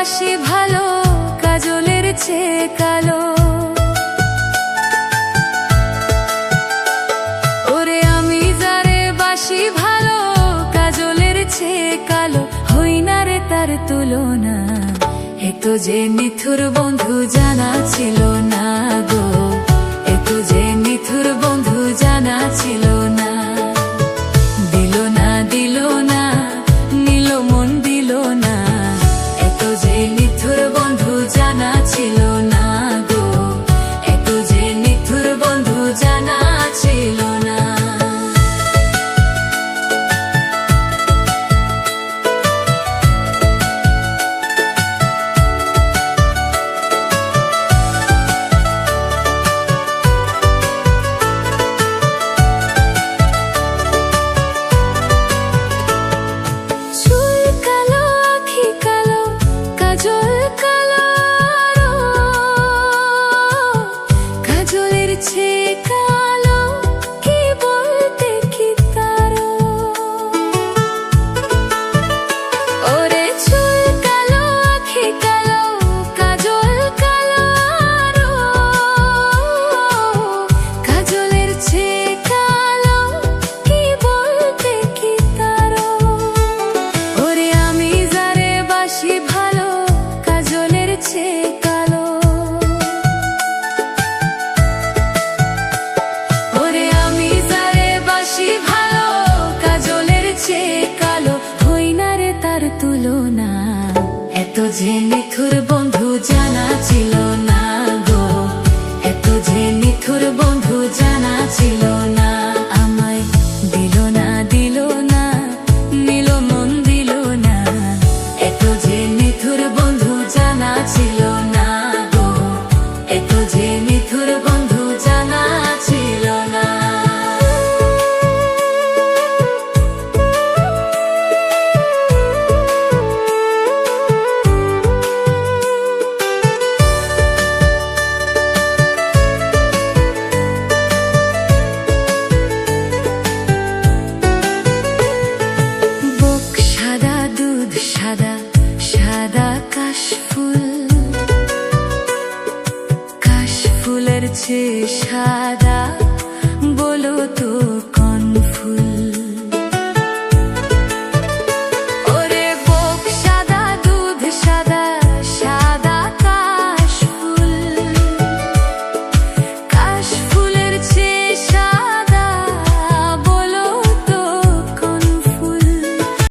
বাসি ভালো কাজলের চেয়ে কালো। ওরে আমি যারে বাসি ভালো কাজলের চেয়ে কালো, হই না রে তার তুলনা। এত যে নিথুর বন্ধু জানা ছিল না গো, এত যে নিথুর বন্ধু জানা ছিল না। দিল না দিল না নিল মন দিল না, এত যে নিথুর বন্ধু জানা ছিল না গো, এত যে নিথুর বন্ধু জানা ছিল না। তুলনা এত যে নিথুর বন্ধু জানা ছিল না গো, এত যে নিথুর বন্ধু জানা ছিল না। আমায় দিল না দিল না নিল মন দিল না, এত যে নিথুর বন্ধু জানা ছিল না গো, এত যে নিথুর বন্ধু জানা ছিল না। সাদা সাদা কাশফুল, কাশফুলের চেয়ে সাদা